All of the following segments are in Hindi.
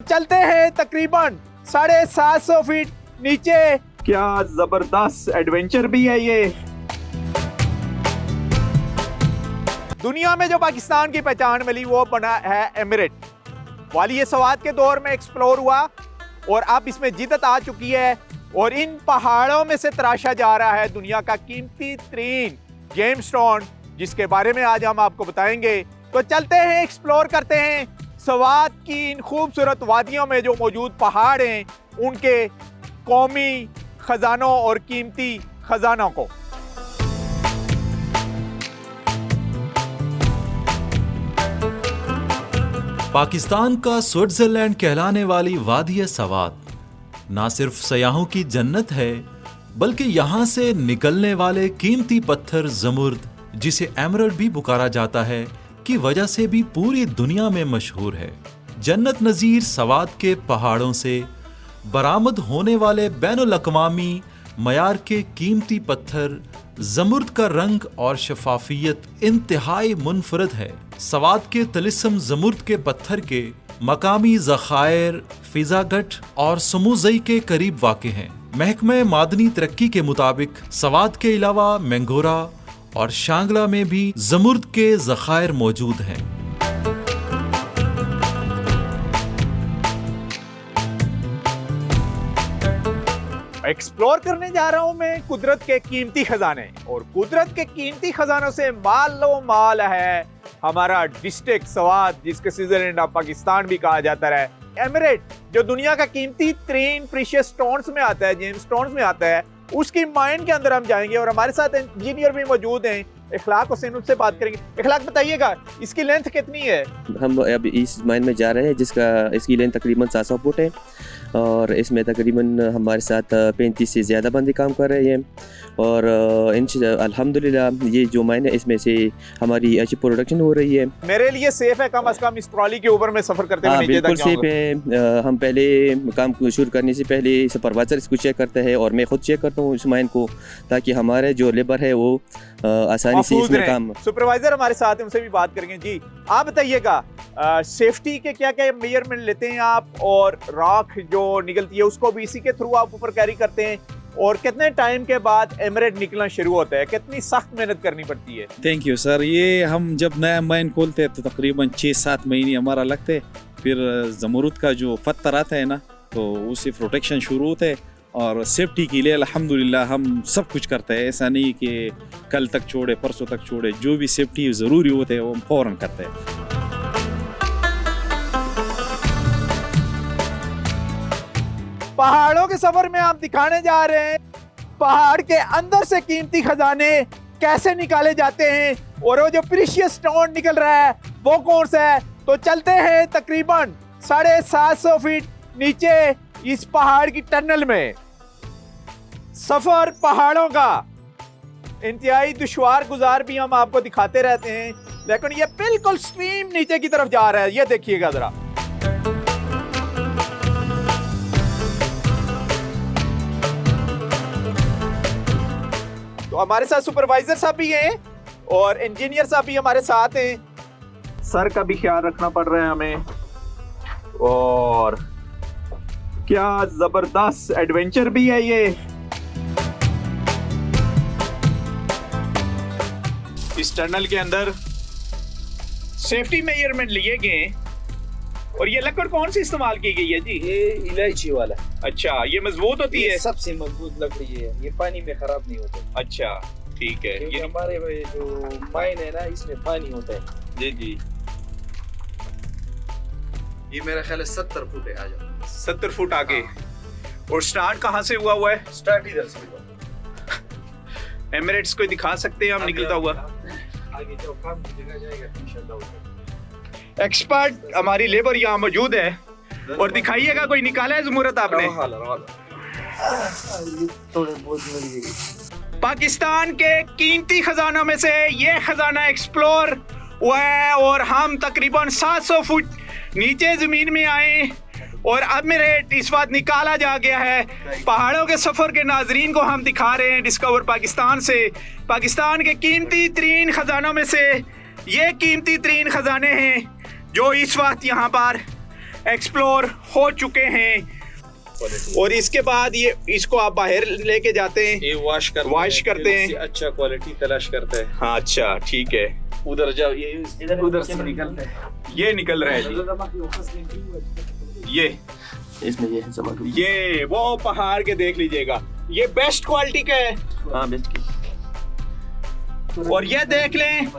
चलते हैं तकरीबन 750 फीट नीचे। क्या जबरदस्त एडवेंचर भी है ये। दुनिया में जो पाकिस्तान की पहचान मिली वो बना है एमिरेट। वाली सवाद के दौर में एक्सप्लोर हुआ और अब इसमें जिद्दत आ चुकी है और इन पहाड़ों में से तराशा जा रहा है दुनिया का कीमती तरीन जेमस्टोन, जिसके बारे में आज हम आपको बताएंगे। तो चलते हैं, एक्सप्लोर करते हैं सवाद की इन खूबसूरत वादियों में जो मौजूद पहाड़ हैं, उनके कौमी खजानों और कीमती खजानों को। पाकिस्तान का स्विट्जरलैंड कहलाने वाली वादी सवाद ना सिर्फ सयाहों की जन्नत है, बल्कि यहाँ से निकलने वाले कीमती पत्थर जमुर्द, जिसे एमरल्ड भी पुकारा जाता है, की वजह से भी पूरी दुनिया में मशहूर है। जन्नत नज़ीर सवाद के पहाड़ों से बरामद होने वाले बैनुल अक़वामी मयार के कीमती पत्थर जमुर्द का रंग और शफाफियत इंतहाई मुनफरद है। सवाद के तिलिस्म जमुर्द के पत्थर के मकामी ज़खायर फिजागट और समूज़ई के करीब वाक़े हैं। महकमे मादनी तरक्की के मुताबिक सवाद के अलावा मैंगोरा और शांगला में भी जमुर्द के ज़खायर मौजूद हैं। एक्सप्लोर करने जा रहा हूं मैं कुदरत के कीमती खजाने, और कुदरत के कीमती खजानों से मालो माल है हमारा डिस्ट्रिक्ट सवाद, जिसके स्विट्जरलैंड ऑफ पाकिस्तान भी कहा जाता है। एमिरेट जो दुनिया का कीमती तरीन प्रीशियस स्टोन्स में आता है, जेम स्टोन्स में आता है, उसकी माइन के अंदर हम जाएंगे और हमारे साथ इंजीनियर भी मौजूद हैं, इखलाक हुसैन, उनसे बात करेंगे। इखलाक बताइएगा इसकी लेंथ कितनी है? हम अब इस माइन में जा रहे हैं जिसका इसकी लेंथ तकरीबन 700 फुट है और इसमें तकरीबन हमारे साथ 35 से ज़्यादा बंदे काम कर रहे हैं और अल्हम्दुलिल्लाह ये जो माइन है इसमें से हमारी अच्छी प्रोडक्शन हो रही है। मेरे लिए सेफ है कम से कम इस ट्रॉली के ऊपर में सफर करते हुए? बिल्कुल सेफ है। हम पहले काम शुरू करने से पहले सुपरवाइजर इसको चेक करता है और मैं खुद चेक करता हूँ इस माइन को, ताकि हमारे जो लेबर है वो आसानी से इसमें काम। सुपरवाइजर हमारे साथ हैं, उनसे भी बात करेंगे। जी आप बताइएगा सेफ्टी के क्या क्या मेजरमेंट लेते हैं आप, और राख जो निकलती है उसको भी इसी के थ्रू आप ऊपर कैरी करते हैं, और कितने टाइम के बाद एमिरेट निकलना शुरू होता है, कितनी सख्त मेहनत करनी पड़ती है? Thank you sir. ये हम जब नया माइन खोलते हैं तो तकरीबन 6-7 महीने हमारा लगते हैं, फिर जमुरुद का जो पत्थर आता है ना तो उससे प्रोटेक्शन शुरू होता है और सेफ्टी के लिए अल्हम्दुलिल्लाह हम सब कुछ करते हैं। ऐसा नहीं कि कल तक छोड़े परसों तक छोड़े, जो भी सेफ्टी ज़रूरी होते हैं वो हम फ़ौरन करते हैं। पहाड़ों के सफर में आप दिखाने जा रहे हैं पहाड़ के अंदर से कीमती खजाने कैसे निकाले जाते हैं, और वो जो प्रीशियस स्टोन निकल रहा है वो कौन सा है। तो चलते हैं तकरीबन 750 फीट नीचे इस पहाड़ की टनल में। सफर पहाड़ों का इंतहाई दुश्वार गुजार भी हम आपको दिखाते रहते हैं, लेकिन ये बिल्कुल स्ट्रीम नीचे की तरफ जा रहा है, ये देखिएगा जरा। तो हमारे साथ सुपरवाइजर साहब भी हैं और इंजीनियर साहब भी हमारे साथ हैं। सर का भी ख्याल रखना पड़ रहा है हमें। और क्या जबरदस्त एडवेंचर भी है ये। इस टनल के अंदर सेफ्टी मेजरमेंट लिए गए, और ये लकड़ कौन सी इस्तेमाल की गई है जी? ये इलायची वाला। अच्छा, ये मजबूत होती है? सबसे मजबूत लकड़ी है, ये पानी में खराब नहीं होता। अच्छा ठीक है। ये हमारे जो माइन है ना इसमें पानी होता है। जी जी। ये मेरा ख्याल है 70 फुट है। आ जाओ 70 फुट आगे। और स्टार्ट कहाँ से हुआ है? स्टार्ट इधर से हुआ। एमिरेट्स को दिखा सकते हैं हम निकलता हुआ? आगे जो काम की जगह जाएगा इंशाल्लाह। एक्सपर्ट हमारी लेबर यहाँ मौजूद है, और दिखाइएगा कोई निकाला है जमुरत आपने? थोड़े बहुत मिल। पाकिस्तान के कीमती खजानों में से ये खजाना एक्सप्लोर हुआ है, और हम तकरीबन 700 फुट नीचे जमीन में आए और एमिरेट इस वक्त निकाला जा गया है। पहाड़ों के सफर के नाजरीन को हम दिखा रहे हैं डिस्कवर पाकिस्तान से। पाकिस्तान के कीमती तरीन खजानों में से ये कीमती तरीन खजाने हैं जो इस वक्त यहाँ पर एक्सप्लोर हो चुके हैं। और इसके बाद ये इसको आप बाहर लेके जाते हैं, ये वॉश करते हैं। अच्छा क्वालिटी तलाश करते हैं। हाँ अच्छा ठीक है, उधर जाओ, ये उधर से निकलते हैं। ये निकल रहा है जी। ये इसमें ये जमा ये वो पहाड़ के देख लीजिएगा, ये बेस्ट क्वालिटी का है। हाँ बेस्ट की। और ये देख लें,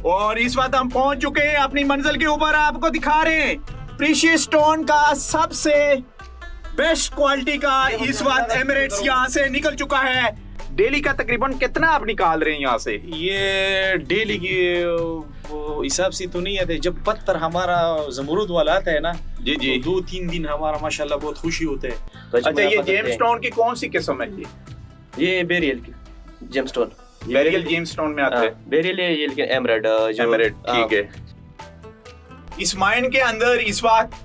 और इस वक्त हम पहुंच चुके हैं अपनी मंजिल के ऊपर। आपको दिखा रहे हैं प्रीशियस स्टोन का सबसे बेस्ट क्वालिटी का इस वक्त एमिरेट्स यहाँ से निकल चुका है। डेली का तकरीबन कितना आप निकाल रहे हैं यहाँ से? ये डेली की वो हिसाब से तो नहीं आते। जब पत्थर हमारा जमरूद वाला आता है ना जी जी, तो 2-3 दिन हमारा माशाल्लाह बहुत खुशी होते हैं। अच्छा ये जेमस्टोन की कौन सी किस्म है जी? ये बेरियल की जेमस्टोन, बेरियल जेमस्टोन में आते हैं। बेरियल है ये, लेकिन एमराल्ड एमराल्ड ठीक है। इस माइन के अंदर इस वक्त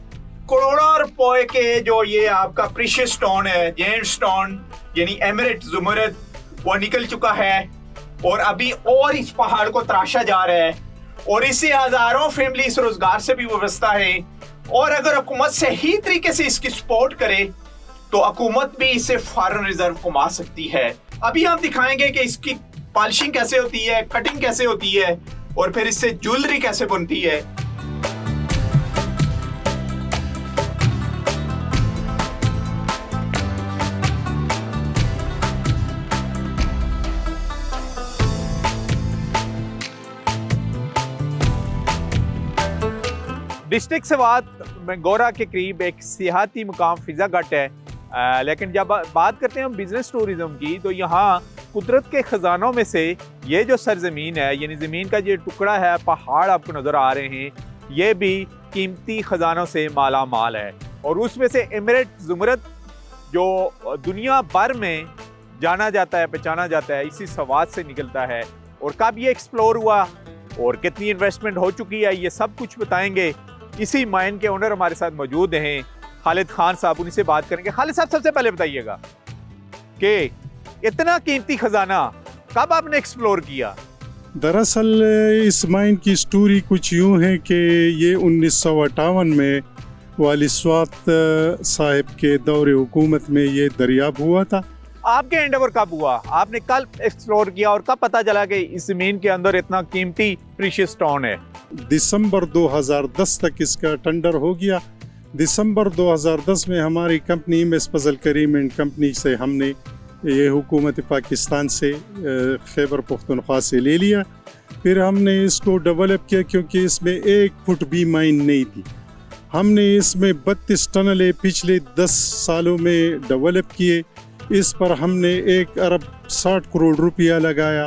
करोड़ों रुपए के जो ये आपका प्रीशियस स्टोन है, जेमस्टोन यानी एमराल्ड ज़ुमरद, वो निकल चुका है। और अभी और इस पहाड़ को तराशा जा रहा है, और इससे हजारों फैमिली इस रोजगार से भी वाबस्ता है। और अगर हुकूमत सही तरीके से इसकी सपोर्ट करे तो हुकूमत भी इससे फॉरेन रिजर्व कमा सकती है। अभी हम दिखाएंगे कि इसकी पॉलिशिंग कैसे होती है, कटिंग कैसे होती है, और फिर इससे ज्वेलरी कैसे बनती है। डिस्ट्रिक्ट सवात मंगोरा के करीब एक सियाहती मुकाम फिजा गट है। लेकिन जब बात करते हैं हम बिजनेस टूरिज्म की, तो यहाँ कुदरत के खजानों में से ये जो सरजमीन है, यानी ज़मीन का ये टुकड़ा है, पहाड़ आपको नज़र आ रहे हैं, ये भी कीमती खजानों से माला माल है। और उसमें से एमराल्ड ज़ुमरद जो दुनिया भर में जाना जाता है, पहचाना जाता है, इसी सवात से निकलता है। और कब ये एक्सप्लोर हुआ और कितनी इन्वेस्टमेंट हो चुकी है, ये सब कुछ बताएंगे। इसी माइन के ओनर हमारे साथ मौजूद हैं, खालिद खान साहब, उन्हीं से बात करेंगे। खालिद साहब, सबसे पहले बताइएगा कि इतना कीमती खजाना कब आपने एक्सप्लोर किया? दरअसल इस माइन की स्टोरी कुछ यूँ है कि ये 1958 में वाली स्वात साहिब के दौरे हुकूमत में ये दरियाब हुआ था। आपके हैंडओवर कब हुआ? आपने कल एक्सप्लोर किया और कब पता चला कि इस जमीन के अंदर इतना कीमती प्रीशियस स्टोन है? दिसंबर 2010 तक इसका टेंडर हो गया। दिसंबर 2010 में हमारी company MS Fazal Karim and company से हमने ये हुकूमत पाकिस्तान से खैबर पख्तूनख्वा से ले लिया। फिर हमने इसको डेवलप किया, क्योंकि इसमें 1 फुट भी माइन नहीं थी। हमने इसमें 32 टनलें पिछले 10 सालों में डेवलप किए। इस पर हमने 1 अरब 60 करोड़ रुपया लगाया।